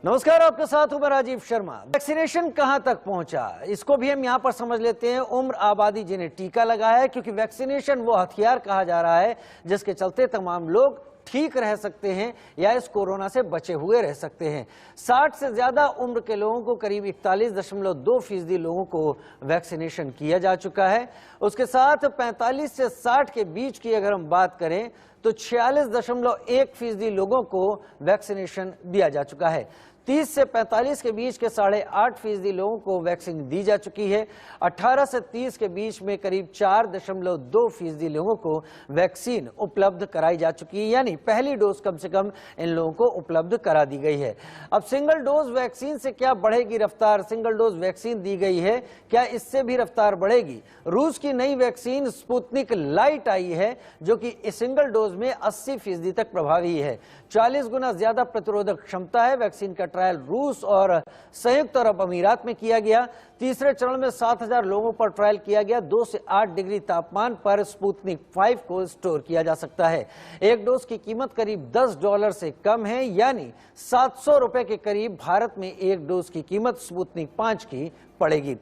नमस्कार, आपके साथ हूं मैं राजीव शर्मा। वैक्सीनेशन कहां तक पहुंचा, इसको भी हम यहां पर समझ लेते हैं। उम्र, आबादी जिन्हें टीका लगा है, क्योंकि वैक्सीनेशन वो हथियार कहा जा रहा है जिसके चलते तमाम लोग ठीक रह सकते हैं या इस कोरोना से बचे हुए रह सकते हैं। 60 से ज्यादा उम्र के लोगों को, करीब 41.2% लोगों को वैक्सीनेशन किया जा चुका है। उसके साथ 45 से 60 के बीच की अगर हम बात करें तो 46.1% लोगों को वैक्सीनेशन दिया जा चुका है। 30 से 45 के बीच के 8.5% लोगों को वैक्सीन दी जा चुकी है। 18 से 30 के बीच में करीब 4.2% लोगों को वैक्सीन उपलब्ध कराई जा चुकी है, यानी पहली डोज कम से कम इन लोगों को उपलब्ध करा दी गई है। अब सिंगल डोज वैक्सीन से क्या बढ़ेगी रफ्तार? सिंगल डोज वैक्सीन दी गई है, क्या इससे भी रफ्तार बढ़ेगी? रूस की नई वैक्सीन स्पुतनिक लाइट आई है, जो कि सिंगल डोज में 80% तक प्रभावी है। 40 गुना ज्यादा प्रतिरोधक क्षमता है। वैक्सीन का ट्रायल रूस और संयुक्त अरब अमीरात में किया गया। तीसरे चरण में 7000 लोगों पर ट्रायल किया गया। 2 से 8 डिग्री तापमान पर स्पुतनिक 5 को स्टोर किया जा सकता है। एक डोज की कीमत करीब $10 से कम है, यानी 700 रुपए के करीब भारत में एक डोज की कीमत स्पुतनिक 5 की पड़ेगी।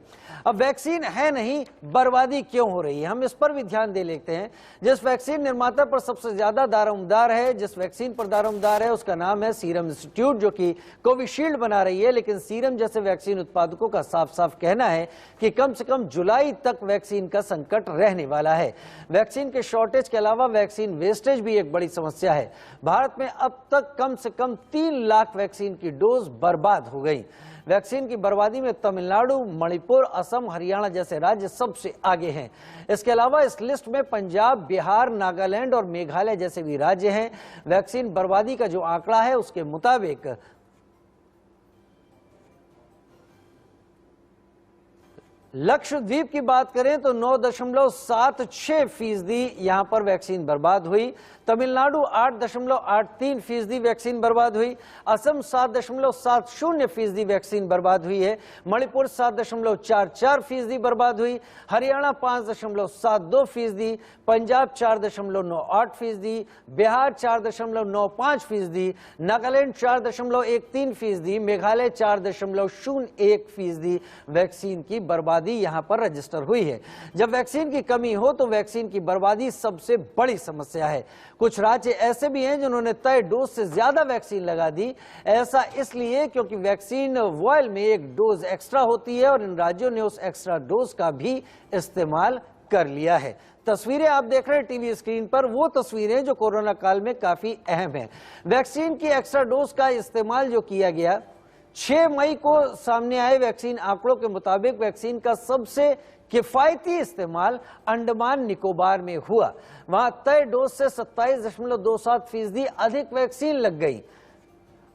अब वैक्सीन है नहीं, बर्बादी क्यों हो रही है, हम इस पर भी ध्यान दे लेते हैं। जिस वैक्सीन निर्माता पर सबसे ज्यादा दारोमदार है, जिस वैक्सीन पर दारोमदार है, उसका नाम है सीरम इंस्टीट्यूट, जो कि कोविशील्ड बना रही है। लेकिन सीरम जैसे वैक्सीन उत्पादकों का साफ साफ कहना है कि कम से कम जुलाई तक वैक्सीन का संकट रहने वाला है। वैक्सीन के शॉर्टेज के अलावा वैक्सीन वेस्टेज भी एक बड़ी समस्या है। भारत में अब तक कम से कम 3 लाख वैक्सीन की डोज बर्बाद हो गई। वैक्सीन की बर्बादी में तमिलनाडु, मणिपुर, असम, हरियाणा जैसे राज्य सबसे आगे हैं। इसके अलावा इस लिस्ट में पंजाब, बिहार, नागालैंड और मेघालय जैसे भी राज्य हैं। वैक्सीन बर्बादी का जो आंकड़ा है उसके मुताबिक लक्षद्वीप की बात करें तो 9.76% यहां पर वैक्सीन बर्बाद हुई। तमिलनाडु 8.83% वैक्सीन बर्बाद हुई। असम 7.70% वैक्सीन बर्बाद हुई है। मणिपुर 7.44% बर्बाद हुई। हरियाणा 5.72%, पंजाब 4.98%, बिहार 4.95%, नागालैंड 4.13%, मेघालय 4.01% वैक्सीन की बर्बादी यहां पर रजिस्टर हुई है। जब वैक्सीन की कमी हो तो वैक्सीन की बर्बादी सबसे बड़ी समस्या है। कुछ राज्य ऐसे भी हैं जिन्होंने तय डोज से ज्यादा वैक्सीन लगा दी। ऐसा इसलिए क्योंकि वैक्सीन वॉयल में एक डोज एक्स्ट्रा होती है और इन राज्यों ने उस एक्स्ट्रा डोज का भी इस्तेमाल कर लिया है। तस्वीरें आप देख रहे हैं टीवी स्क्रीन पर, वो तस्वीरें जो कोरोना काल में काफी अहम है। वैक्सीन की एक्स्ट्रा डोज का इस्तेमाल जो किया गया, 6 मई को सामने आए वैक्सीन आंकड़ों के मुताबिक वैक्सीन का सबसे किफायती इस्तेमाल अंडमान निकोबार में हुआ। वहां तय डोज से 27.27% अधिक वैक्सीन लग गई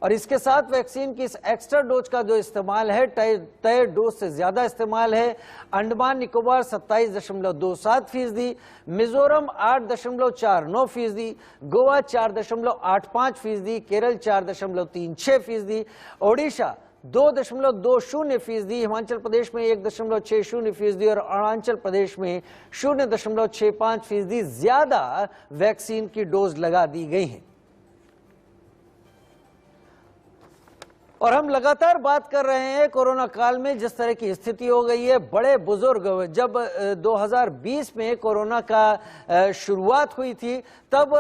और इसके साथ वैक्सीन की इस एक्स्ट्रा डोज का जो इस्तेमाल है, तय डोज से ज्यादा इस्तेमाल है। अंडमान निकोबार 27.27%, मिजोरम 8.49%, गोवा 4.85%, केरल 4.36%, ओडिशा 2.20%, हिमाचल प्रदेश में 1.60% और अरुणाचल प्रदेश में 0.65% ज्यादा वैक्सीन की डोज लगा दी गई है। और हम लगातार बात कर रहे हैं कोरोना काल में जिस तरह की स्थिति हो गई है। बड़े बुजुर्ग, जब 2020 में कोरोना का शुरुआत हुई थी तब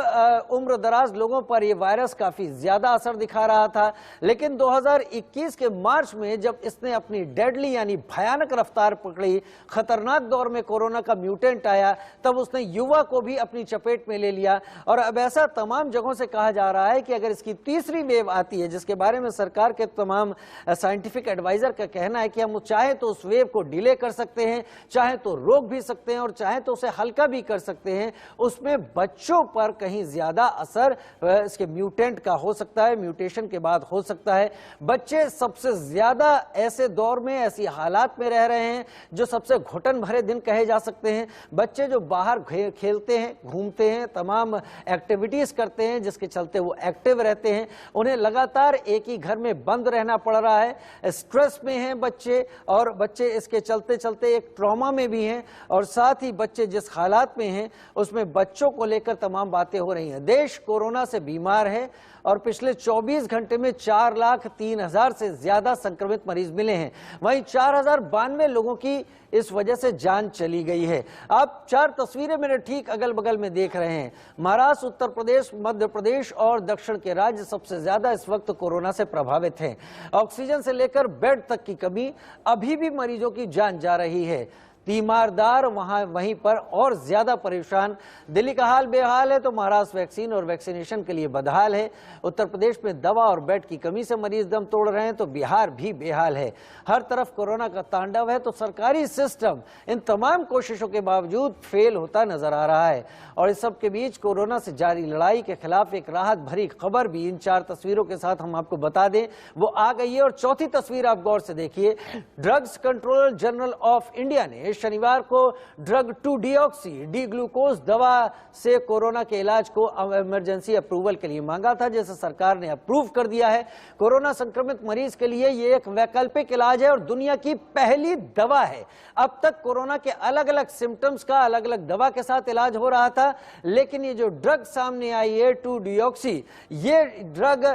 उम्र दराज लोगों पर यह वायरस काफी ज्यादा असर दिखा रहा था। लेकिन 2021 के मार्च में जब इसने अपनी डेडली यानी भयानक रफ्तार पकड़ी, खतरनाक दौर में कोरोना का म्यूटेंट आया, तब उसने युवा को भी अपनी चपेट में ले लिया। और अब ऐसा तमाम जगहों से कहा जा रहा है कि अगर इसकी तीसरी वेव आती है, जिसके बारे में सरकार के तमाम साइंटिफिक एडवाइजर का कहना है कि हम चाहे तो उस वेव को डिले कर सकते हैं, चाहे तो रोक भी सकते हैं और चाहे तो उसे हल्का भी कर सकते हैं, उसमें बच्चों पर कहीं ज्यादा असर इसके म्यूटेंट का हो सकता है, म्यूटेशन के बाद हो सकता है। बच्चे सबसे ज्यादा ऐसे दौर में, ऐसी हालात में रह रहे हैं जो सबसे घुटन भरे दिन कहे जा सकते हैं। बच्चे जो बाहर खेलते हैं, घूमते हैं, तमाम एक्टिविटीज करते हैं जिसके चलते वो एक्टिव रहते हैं, उन्हें लगातार एक ही घर में बंद बंद रहना पड़ रहा है, स्ट्रेस में हैं बच्चे, और बच्चे इसके चलते चलते एक ट्रॉमा में भी हैं, और साथ ही बच्चे जिस हालात में हैं उसमें बच्चों को लेकर तमाम बातें हो रही हैं। देश कोरोना से बीमार है और पिछले 24 घंटे में 4,03,000 से ज्यादा संक्रमित मरीज मिले हैं। वहीं 4,092 लोगों की इस वजह से जान चली गई है। आप 4 तस्वीरें मेरे ठीक अगल बगल में देख रहे हैं। महाराष्ट्र, उत्तर प्रदेश, मध्य प्रदेश और दक्षिण के राज्य सबसे ज्यादा इस वक्त कोरोना से प्रभावित हैं। ऑक्सीजन से लेकर बेड तक की कमी, अभी भी मरीजों की जान जा रही है। तीमारदार वहीं पर और ज्यादा परेशान। दिल्ली का हाल बेहाल है तो महाराष्ट्र वैक्सीन और वैक्सीनेशन के लिए बदहाल है। उत्तर प्रदेश में दवा और बेड की कमी से मरीज दम तोड़ रहे हैं तो बिहार भी बेहाल है। हर तरफ कोरोना का तांडव है तो सरकारी सिस्टम इन तमाम कोशिशों के बावजूद फेल होता नजर आ रहा है। और इस सब के बीच कोरोना से जारी लड़ाई के खिलाफ एक राहत भरी खबर भी इन 4 तस्वीरों के साथ हम आपको बता दें, वो आ गई है। और चौथी तस्वीर आप गौर से देखिए। Drugs controller general of India ने शनिवार को ड्रग 2-डीऑक्सी डी ग्लूकोज दवा से कोरोना के इलाज को इमरजेंसी अप्रूवल के लिए मांगा था, जिसे सरकार ने अप्रूव कर दिया है। कोरोना संक्रमित मरीज के लिए यह एक वैकल्पिक इलाज है और दुनिया की पहली दवा है। अब तक कोरोना के अलग अलग सिम्टम्स का अलग अलग दवा के साथ इलाज हो रहा था, लेकिन ये जो ड्रग सामने आई है 2-डीऑक्सी, ये ड्रग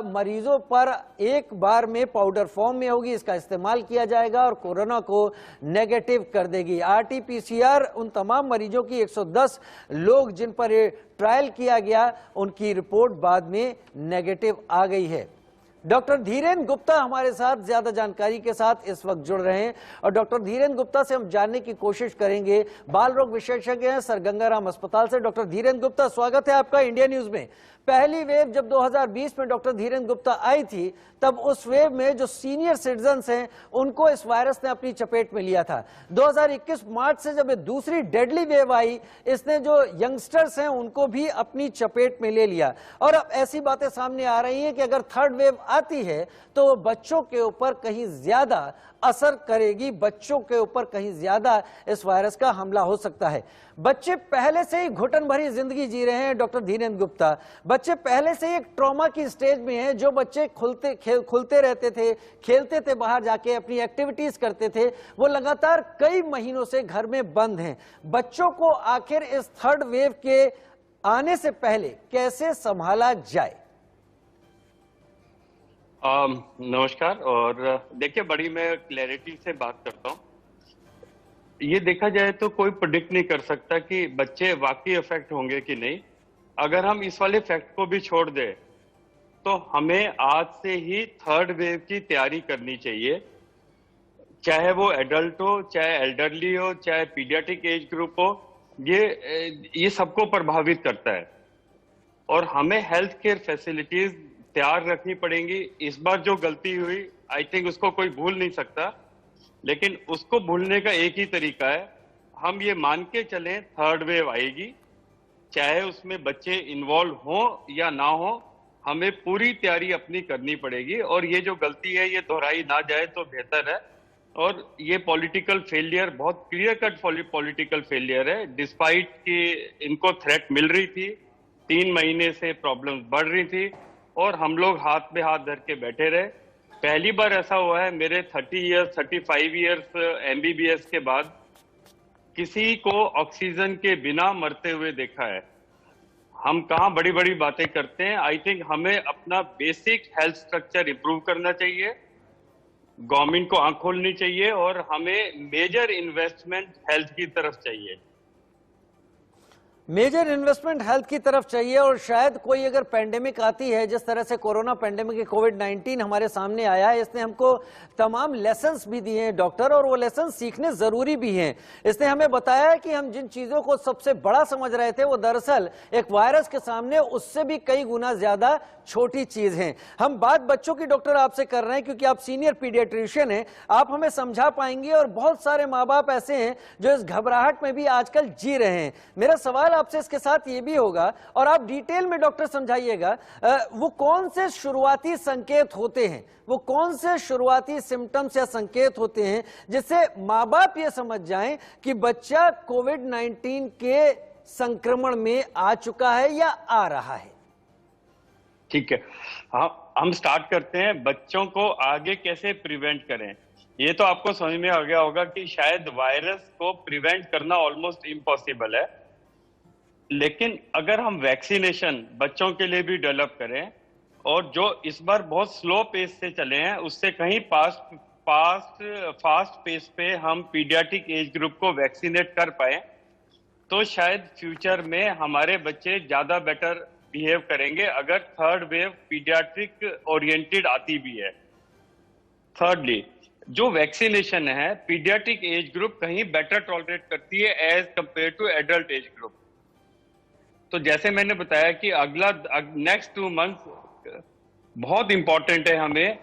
मरीजों पर एक बार में पाउडर फॉर्म में होगी। इसका इस्तेमाल किया जाएगा और कोरोना को नेगेटिव कर देगी। आरटी-पीसीआर उन तमाम मरीजों की 110 लोग जिन पर ट्रायल किया गया, उनकी रिपोर्ट बाद में नेगेटिव आ गई है। डॉक्टर धीरेन गुप्ता हमारे साथ ज्यादा जानकारी के साथ इस वक्त जुड़ रहे हैं और डॉक्टर धीरेन गुप्ता से हम जानने की कोशिश करेंगे, बाल रोग विशेषज्ञ हैं सर गंगाराम अस्पताल से। डॉक्टर धीरेन गुप्ता, स्वागत है आपका इंडिया न्यूज में। पहली वेव जब 2020 में डॉक्टर धीरेन गुप्ता आई थी, तब उस वेव में जो सीनियर सिटीजन्स हैं उनको इस वायरस ने अपनी चपेट में लिया था। 2021 मार्च से जब ये दूसरी डेडली वेव आई, इसने जो यंगस्टर्स हैं उनको भी अपनी चपेट में ले लिया। और अब ऐसी बातें सामने आ रही हैं कि अगर थर्ड वेव आती है तो बच्चों के ऊपर कहीं ज्यादा असर करेगी, बच्चों के ऊपर कहीं ज्यादा इस वायरस का हमला हो सकता है। बच्चे पहले से ही घुटन भरी जिंदगी जी रहे हैं डॉक्टर धीरेन गुप्ता। बच्चे पहले से ही एक ट्रॉमा की स्टेज में हैं। जो बच्चे खुलते रहते थे, खेलते थे, बाहर जाके अपनी एक्टिविटीज करते थे, वो लगातार कई महीनों से घर में बंद हैं। बच्चों को आखिर इस थर्ड वेव के आने से पहले कैसे संभाला जाए? नमस्कार। और देखिए, बड़ी मैं क्लैरिटी से बात करता हूँ। ये देखा जाए तो कोई प्रेडिक्ट नहीं कर सकता कि बच्चे वाकई इफेक्ट होंगे कि नहीं। अगर हम इस वाले फैक्ट को भी छोड़ दें तो हमें आज से ही थर्ड वेव की तैयारी करनी चाहिए, चाहे वो एडल्ट हो, चाहे एल्डरली हो, चाहे पीडियाट्रिक एज ग्रुप हो। ये सबको प्रभावित करता है और हमें हेल्थ केयर फैसिलिटीज तैयार रखनी पड़ेंगी। इस बार जो गलती हुई, आई थिंक उसको कोई भूल नहीं सकता, लेकिन उसको भूलने का एक ही तरीका है, हम ये मान के चलें थर्ड वेव आएगी, चाहे उसमें बच्चे इन्वॉल्व हो या ना हो, हमें पूरी तैयारी अपनी करनी पड़ेगी। और ये जो गलती है ये दोहराई ना जाए तो बेहतर है। और ये पॉलिटिकल फेलियर, बहुत क्लियर कट पॉलिटिकल फेलियर है। डिस्पाइट कि इनको थ्रेट मिल रही थी, 3 महीने से प्रॉब्लम्स बढ़ रही थी और हम लोग हाथ में हाथ धर के बैठे रहे। पहली बार ऐसा हुआ है मेरे 35 इयर्स MBBS के बाद, किसी को ऑक्सीजन के बिना मरते हुए देखा है। हम कहाँ बड़ी बड़ी बातें करते हैं। आई थिंक हमें अपना बेसिक हेल्थ स्ट्रक्चर इंप्रूव करना चाहिए, गवर्नमेंट को आंख खोलनी चाहिए और हमें मेजर इन्वेस्टमेंट हेल्थ की तरफ चाहिए। मेजर इन्वेस्टमेंट हेल्थ की तरफ चाहिए। और शायद कोई अगर पेंडेमिक आती है, जिस तरह से कोरोना पेंडेमिक कोविड-19 हमारे सामने आया है, इसने हमको तमाम लेसन्स भी दिए हैं डॉक्टर, और वो लेसन्स सीखने जरूरी भी हैं। इसने हमें बताया है कि हम जिन चीजों को सबसे बड़ा समझ रहे थे वो दरअसल एक वायरस के सामने उससे भी कई गुना ज्यादा छोटी चीज है। हम बात बच्चों की डॉक्टर आपसे कर रहे हैं क्योंकि आप सीनियर पीडियाट्रिशियन हैं, आप हमें समझा पाएंगे। और बहुत सारे माँ बाप ऐसे हैं जो इस घबराहट में भी आजकल जी रहे हैं। मेरा सवाल आपसे इसके साथ ये भी होगा, और आप डिटेल में डॉक्टर समझाइएगा, वो कौन से शुरुआती संकेत होते हैं, वो कौन से शुरुआती सिम्टम्स या संकेत होते हैं जिससे माँ बाप ये समझ जाएं कि बच्चा कोविड-19 के संक्रमण में आ चुका है या आ रहा है? ठीक है। हाँ, हम स्टार्ट करते हैं, बच्चों को आगे कैसे प्रिवेंट करें। ये तो आपको समझ में आ गया होगा कि शायद वायरस को प्रिवेंट करना ऑलमोस्ट इम्पॉसिबल है, लेकिन अगर हम वैक्सीनेशन बच्चों के लिए भी डेवलप करें और जो इस बार बहुत स्लो पेस से चले हैं उससे कहीं फास्ट पेस पे हम पीडियाट्रिक एज ग्रुप को वैक्सीनेट कर पाए, तो शायद फ्यूचर में हमारे बच्चे ज्यादा बेटर बिहेव करेंगे अगर थर्ड वेव पीडियाट्रिक ओरिएंटेड आती भी है। थर्डली, जो वैक्सीनेशन है पीडियाट्रिक एज ग्रुप कहीं बेटर टॉलरेट करती है as compare to adult age group. तो जैसे मैंने बताया कि नेक्स्ट 2 मंथ बहुत इंपॉर्टेंट है हमें,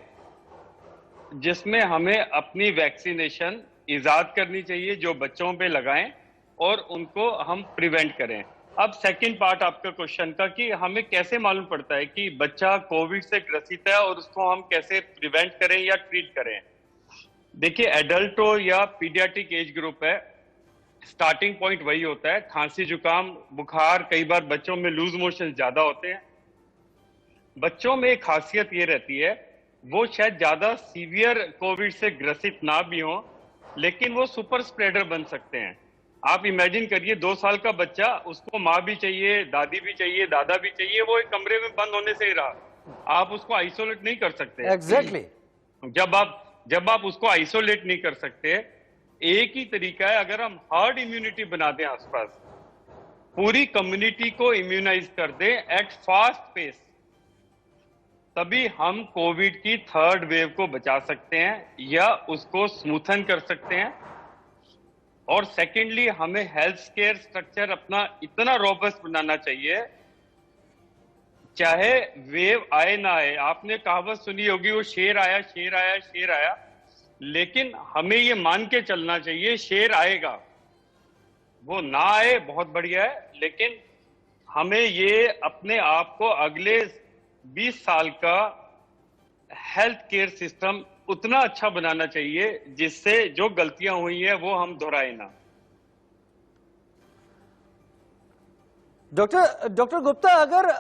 जिसमें हमें अपनी वैक्सीनेशन इजाद करनी चाहिए जो बच्चों पे लगाएं और उनको हम प्रिवेंट करें। अब सेकंड पार्ट आपका क्वेश्चन का कि हमें कैसे मालूम पड़ता है कि बच्चा कोविड से ग्रसित है और उसको हम कैसे प्रिवेंट करें या ट्रीट करें। देखिए, एडल्ट हो या पीडियाट्रिक एज ग्रुप है, स्टार्टिंग पॉइंट वही होता है, खांसी जुकाम बुखार, कई बार बच्चों में लूज मोशन ज्यादा होते हैं। बच्चों में एक खासियत ये रहती है, वो शायद ज्यादा सीवियर कोविड से ग्रसित ना भी हो, लेकिन वो सुपर स्प्रेडर बन सकते हैं। आप इमेजिन करिए 2 साल का बच्चा, उसको माँ भी चाहिए, दादी भी चाहिए, दादा भी चाहिए, वो एक कमरे में बंद होने से ही रहा, आप उसको आइसोलेट नहीं कर सकते। एग्जैक्टली। जब आप उसको आइसोलेट नहीं कर सकते, एक ही तरीका है, अगर हम हर्ड इम्यूनिटी बना दें आसपास, पूरी कम्युनिटी को इम्यूनाइज कर दें एट फास्ट पेस, तभी हम कोविड की थर्ड वेव को बचा सकते हैं या उसको स्मूथन कर सकते हैं। और सेकेंडली, हमें हेल्थ केयर स्ट्रक्चर अपना इतना रोबस्ट बनाना चाहिए, चाहे वेव आए ना आए। आपने कहावत सुनी होगी, वो शेर आया शेर आया शेर आया, लेकिन हमें ये मान के चलना चाहिए शेर आएगा, वो ना आए बहुत बढ़िया है, लेकिन हमें ये अपने आप को अगले 20 साल का हेल्थ केयर सिस्टम उतना अच्छा बनाना चाहिए जिससे जो गलतियां हुई है वो हम दोहराए ना। डॉक्टर गुप्ता,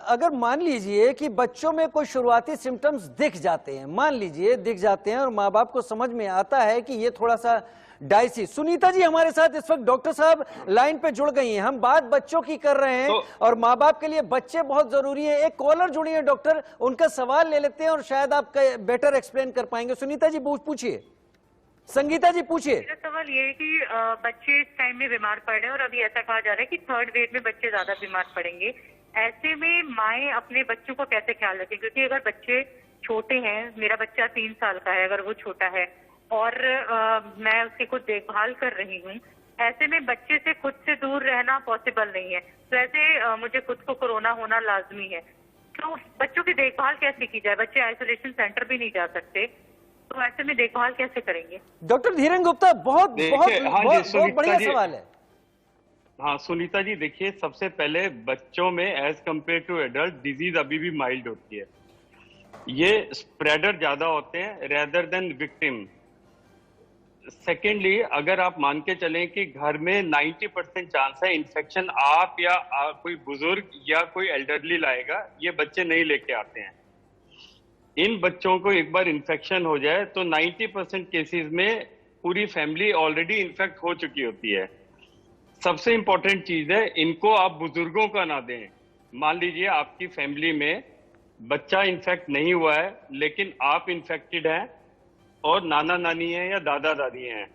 अगर मान लीजिए कि बच्चों में कोई शुरुआती सिम्टम्स दिख जाते हैं, मान लीजिए दिख जाते हैं और माँ बाप को समझ में आता है कि ये थोड़ा सा डाइसी। सुनीता जी हमारे साथ इस वक्त डॉक्टर साहब लाइन पे जुड़ गई हैं, हम बात बच्चों की कर रहे हैं और माँ बाप के लिए बच्चे बहुत जरूरी है। एक कॉलर जुड़ी है डॉक्टर, उनका सवाल ले लेते हैं और शायद आप बेटर एक्सप्लेन कर पाएंगे। सुनीता जी पूछिए। संगीता जी पूछिए। मेरा सवाल ये है कि बच्चे इस टाइम में बीमार पड़ रहे हैं और अभी ऐसा कहा जा रहा है कि थर्ड वेव में बच्चे ज्यादा बीमार पड़ेंगे। ऐसे में माएं अपने बच्चों को कैसे ख्याल रखें, क्योंकि अगर बच्चे छोटे हैं, मेरा बच्चा 3 साल का है, अगर वो छोटा है और मैं उसकी खुद देखभाल कर रही हूँ, ऐसे में बच्चे से खुद से दूर रहना पॉसिबल नहीं है। तो ऐसे मुझे खुद को कोरोना होना लाजमी है, तो बच्चों की देखभाल कैसे की जाए? बच्चे आइसोलेशन सेंटर भी नहीं जा सकते, तो ऐसे में देखभाल कैसे करेंगे? डॉक्टर धीरेन गुप्ता, बहुत बढ़िया सवाल है। हाँ सुनीता जी, देखिए, सबसे पहले बच्चों में as compare to adult disease अभी भी माइल्ड होती है, ये स्प्रेडर ज्यादा होते हैं रेदर देन विक्टिम। सेकेंडली, अगर आप मान के चलें कि घर में 90% चांस है इन्फेक्शन आप या कोई बुजुर्ग या कोई एल्डरली लाएगा, ये बच्चे नहीं लेके आते हैं। इन बच्चों को एक बार इन्फेक्शन हो जाए तो 90% केसेस में पूरी फैमिली ऑलरेडी इन्फेक्ट हो चुकी होती है। सबसे इंपॉर्टेंट चीज है, इनको आप बुजुर्गों का ना दें। मान लीजिए आपकी फैमिली में बच्चा इन्फेक्ट नहीं हुआ है लेकिन आप इन्फेक्टेड हैं और नाना नानी हैं या दादा दादी हैं,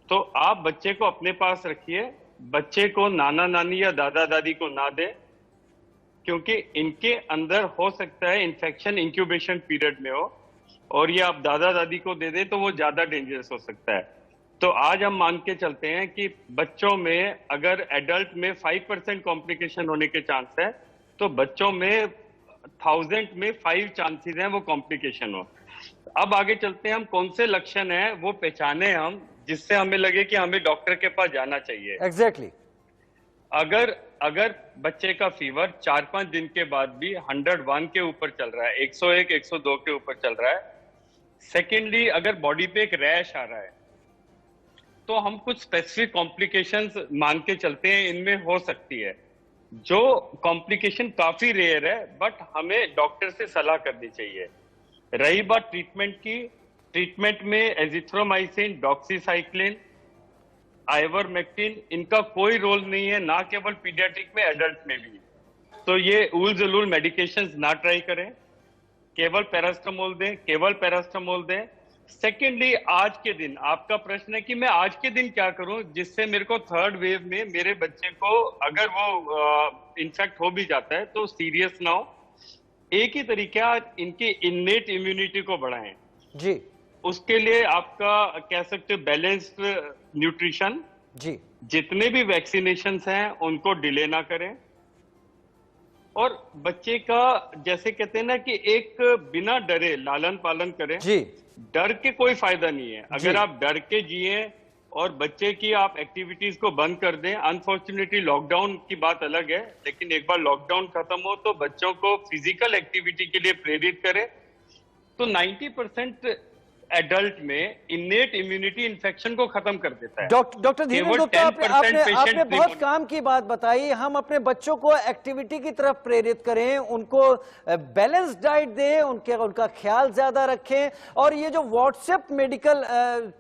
तो आप बच्चे को अपने पास रखिए, बच्चे को नाना नानी या दादा दादी को ना दें, क्योंकि इनके अंदर हो सकता है इन्फेक्शन इंक्यूबेशन पीरियड में हो, और ये आप दादा दादी को दे दें तो वो ज्यादा डेंजरस हो सकता है। तो आज हम मान के चलते हैं कि बच्चों में अगर एडल्ट में 5% कॉम्प्लिकेशन होने के चांस है, तो बच्चों में 1000 में 5 चांसेस हैं वो कॉम्प्लिकेशन हो। अब आगे चलते हैं, हम कौन से लक्षण हैं वो पहचाने हम, जिससे हमें लगे कि हमें डॉक्टर के पास जाना चाहिए। एग्जैक्टली। अगर बच्चे का फीवर 4-5 दिन के बाद भी 101 के ऊपर चल रहा है, 101, 102 के ऊपर चल रहा है। सेकेंडली, अगर बॉडी पे एक रैश आ रहा है, तो हम कुछ स्पेसिफिक कॉम्प्लिकेशंस मान के चलते हैं इनमें हो सकती है। जो कॉम्प्लिकेशन काफी रेयर है, बट हमें डॉक्टर से सलाह करनी चाहिए। रही बात ट्रीटमेंट की, ट्रीटमेंट में एजिथ्रोमाइसिन, डॉक्सीसाइक्लिन, आइवरमेक्टिन, इनका कोई रोल नहीं है, ना केवल पीडियाट्रिक में, एडल्ट में भी। तो ये उल जलूल मेडिकेशंस ना ट्राई करें, केवल पैरास्टामोल दें। सेकेंडली, आज के दिन आपका प्रश्न है कि मैं आज के दिन क्या करूं जिससे मेरे को थर्ड वेव में मेरे बच्चे को अगर वो इन्फेक्ट हो भी जाता है तो सीरियस ना हो। एक ही तरीका, इनकी इन्नेट इम्यूनिटी को बढ़ाएं जी। उसके लिए आपका कह सकते हो बैलेंस्ड न्यूट्रिशन जी। जितने भी वैक्सीनेशंस हैं उनको डिले ना करें, और बच्चे का जैसे कहते हैं ना कि एक बिना डरे लालन पालन करें। जी। डर के कोई फायदा नहीं है। अगर आप डर के जिए और बच्चे की आप एक्टिविटीज को बंद कर दें, अनफॉर्चुनेटली लॉकडाउन की बात अलग है, लेकिन एक बार लॉकडाउन खत्म हो तो बच्चों को फिजिकल एक्टिविटी के लिए प्रेरित करें, तो 90% एडल्ट में इन्नेट इम्यूनिटी इन्फेक्शन को खत्म कर देता है। डॉक्टर धीरेन्द्र गुप्ता, आपने बहुत काम की बात बताई। हम अपने बच्चों को एक्टिविटी की तरफ प्रेरित करें, उनको बैलेंस डाइट दें, उनका ख्याल ज्यादा रखें, और ये जो व्हाट्सएप मेडिकल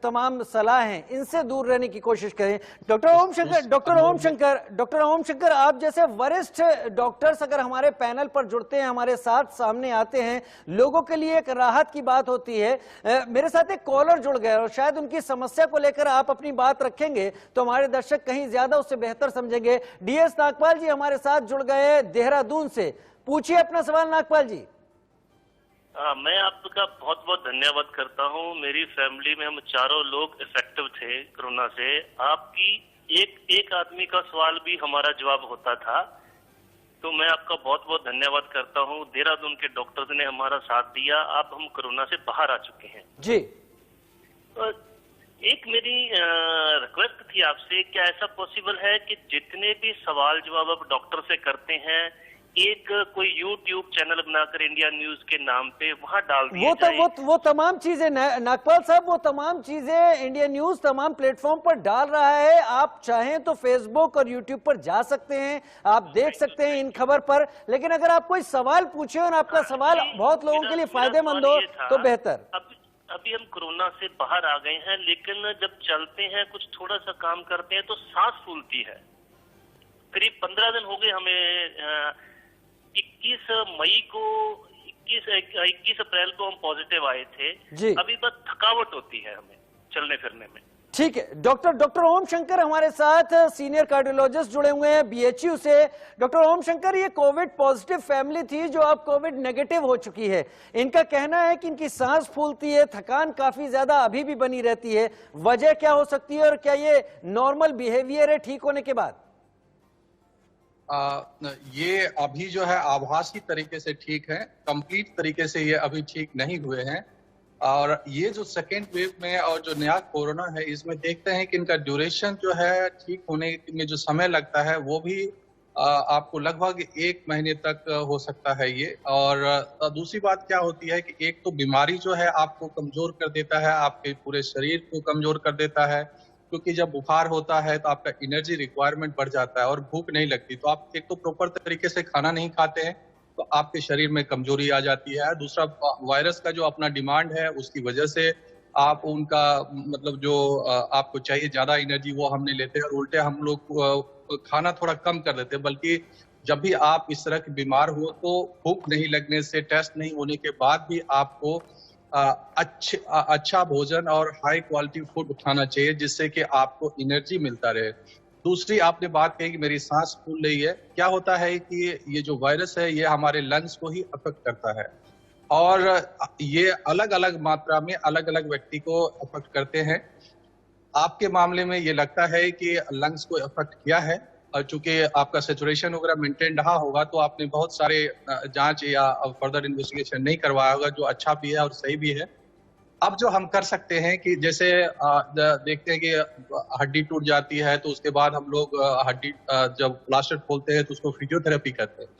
तमाम सलाह हैं इनसे दूर रहने की कोशिश करें। डॉक्टर ओम शंकर, आप जैसे वरिष्ठ डॉक्टर्स अगर हमारे पैनल पर जुड़ते हैं, हमारे साथ सामने आते हैं, लोगों के लिए एक राहत की बात होती है। मेरे साथ एक कॉलर जुड़ गए और शायद उनकी समस्या को लेकर आप अपनी बात रखेंगे तो हमारे दर्शक कहीं ज्यादा उससे बेहतर समझेंगे। डीएस नागपाल जी हमारे साथ जुड़ गए देहरादून से। पूछिए अपना सवाल नागपाल जी। मैं आपका बहुत बहुत धन्यवाद करता हूं। मेरी फैमिली में हम चारों लोग इफेक्टिव थे कोरोना से। आपकी एक आदमी का सवाल भी हमारा जवाब होता था, तो मैं आपका बहुत बहुत धन्यवाद करता हूं। देहरादून के डॉक्टर्स ने हमारा साथ दिया, अब हम कोरोना से बाहर आ चुके हैं जी। तो एक मेरी रिक्वेस्ट थी आपसे, क्या ऐसा पॉसिबल है कि जितने भी सवाल जवाब आप डॉक्टर से करते हैं, एक कोई यूट्यूब चैनल बनाकर इंडिया न्यूज के नाम पे वहां डाल दिया जाए? वो तमाम चीजें नागपाल साहब, वो तमाम चीजें इंडिया न्यूज तमाम प्लेटफॉर्म पर डाल रहा है। आप चाहें तो फेसबुक और यूट्यूब पर जा सकते हैं, आप देख सकते हैं इन खबर पर। लेकिन अगर आप कोई सवाल पूछे और आपका सवाल बहुत लोगों के लिए फायदेमंद हो तो बेहतर। अभी हम कोरोना से बाहर आ गए हैं, लेकिन जब चलते हैं, कुछ थोड़ा सा काम करते हैं तो सांस फूलती है। करीब 15 दिन हो गए हमें। 21 अप्रैल को हम पॉजिटिव आए थे जी। अभी बस थकावट होती है हमें चलने फिरने में। ठीक है। डॉक्टर ओम शंकर हमारे साथ सीनियर कार्डियोलॉजिस्ट जुड़े हुए हैं बीएचयू से। डॉक्टर ओम शंकर, ये कोविड पॉजिटिव फैमिली थी जो अब कोविड नेगेटिव हो चुकी है। इनका कहना है कि इनकी सांस फूलती है, थकान काफी ज्यादा अभी भी बनी रहती है। वजह क्या हो सकती है और क्या ये नॉर्मल बिहेवियर है ठीक होने के बाद? ये अभी जो है आभासी तरीके से ठीक है, कंप्लीट तरीके से ये अभी ठीक नहीं हुए हैं। और ये जो सेकेंड वेव में और जो नया कोरोना है, इसमें देखते हैं कि इनका ड्यूरेशन जो है ठीक होने में जो समय लगता है वो भी आपको लगभग 1 महीने तक हो सकता है ये। और दूसरी बात क्या होती है कि एक तो बीमारी जो है आपको कमजोर कर देता है, आपके पूरे शरीर को कमजोर कर देता है, क्योंकि जब बुखार होता है तो आपका एनर्जी रिक्वायरमेंट बढ़ जाता है और भूख नहीं लगती। तो आप एक तो प्रॉपर तरीके से खाना नहीं खाते हैं तो आपके शरीर में कमजोरी आ जाती है। दूसरा, वायरस का जो अपना डिमांड है उसकी वजह से आप उनका मतलब जो आपको चाहिए ज्यादा एनर्जी वो हम नहीं लेते हैं, और उल्टे हम लोग खाना थोड़ा कम कर देते हैं। बल्कि जब भी आप इस तरह के बीमार हो तो भूख नहीं लगने से, टेस्ट नहीं होने के बाद भी आपको अच्छा भोजन और हाई क्वालिटी फूड खाना चाहिए, जिससे कि आपको एनर्जी मिलता रहे। दूसरी आपने बात कही कि मेरी सांस फूल रही है। क्या होता है कि ये जो वायरस है ये हमारे लंग्स को ही अफेक्ट करता है, और ये अलग अलग मात्रा में अलग अलग व्यक्ति को अफेक्ट करते हैं। आपके मामले में ये लगता है कि लंग्स को अफेक्ट किया है, और चूंकि आपका सैचुरेशन वगैरह मेंटेन रहा होगा तो आपने बहुत सारे जांच या फर्दर इन्वेस्टिगेशन नहीं करवाया होगा, जो अच्छा भी है और सही भी है। अब जो हम कर सकते हैं कि जैसे देखते हैं कि हड्डी टूट जाती है तो उसके बाद हम लोग हड्डी जब प्लास्टर खोलते हैं तो उसको फिजियोथेरेपी करते हैं।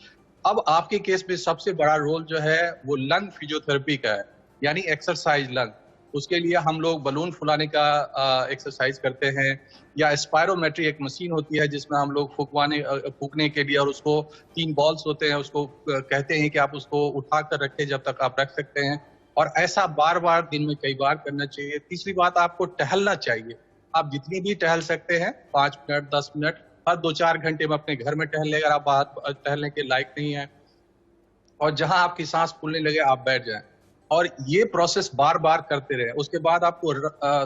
अब आपके केस में सबसे बड़ा रोल जो है वो लंग फिजियोथेरेपी का है, यानी एक्सरसाइज लंग। उसके लिए हम लोग बलून फुलाने का एक्सरसाइज करते हैं, या स्पायरोमेट्री एक मशीन होती है जिसमें हम लोग फूकने के लिए, और उसको 3 बॉल्स होते हैं, उसको कहते हैं कि आप उसको उठा कर रखें जब तक आप रख सकते हैं, और ऐसा बार बार दिन में कई बार करना चाहिए। तीसरी बात, आपको टहलना चाहिए। आप जितनी भी टहल सकते हैं, 5 मिनट 10 मिनट, हर 2-4 घंटे में अपने घर में टहल ले। अगर आप बाहर टहलने के लायक नहीं है और जहां आपकी सांस फूलने लगे आप बैठ जाएं, और ये प्रोसेस बार बार करते रहे। उसके बाद आपको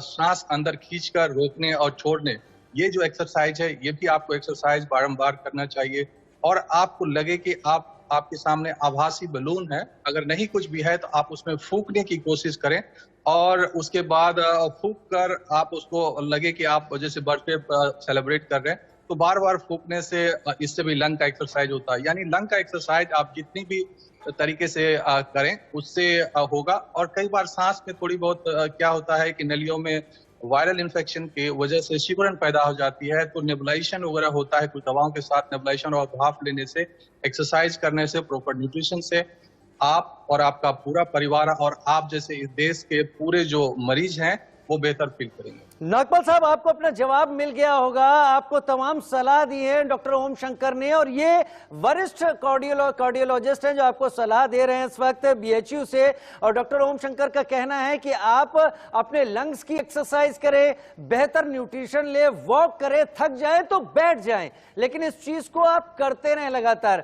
सांस अंदर खींचकर रोकने और छोड़ने, ये जो एक्सरसाइज है ये भी आपको एक्सरसाइज बारंबार करना चाहिए। और आपको लगे कि आपके सामने आभासी बलून है, अगर नहीं कुछ भी है तो आप उसमें फूंकने की कोशिश करें, और उसके बाद फूंक कर आप उसको लगे कि आप जैसे बर्थडे सेलिब्रेट कर रहे हैं, तो बार बार फूंकने से इससे भी लंग का एक्सरसाइज होता है। यानी लंग का एक्सरसाइज आप जितनी भी तरीके से करें उससे होगा। और कई बार सांस में थोड़ी बहुत क्या होता है कि नलियों में वायरल इन्फेक्शन की वजह से शिवरण पैदा हो जाती है, तो नेबुलाइजेशन वगैरह होता है कुछ दवाओं के साथ, नेबुलाइजेशन और भाप लेने से, एक्सरसाइज करने से, प्रॉपर न्यूट्रिशन से आप और आपका पूरा परिवार और आप जैसे इस देश के पूरे जो मरीज हैं वो बेहतर फील करेंगे। नागपाल साहब, आपको अपना जवाब मिल गया होगा। आपको तमाम सलाह दी है डॉक्टर ओम शंकर ने, और ये वरिष्ठ कार्डियोलॉजिस्ट हैं जो आपको सलाह दे रहे हैं इस वक्त BHU से। और डॉक्टर ओम शंकर का कहना है कि आप अपने लंग्स की एक्सरसाइज करें, बेहतर न्यूट्रिशन ले, वॉक करें, थक जाए तो बैठ जाएं, लेकिन इस चीज को आप करते रहें लगातार।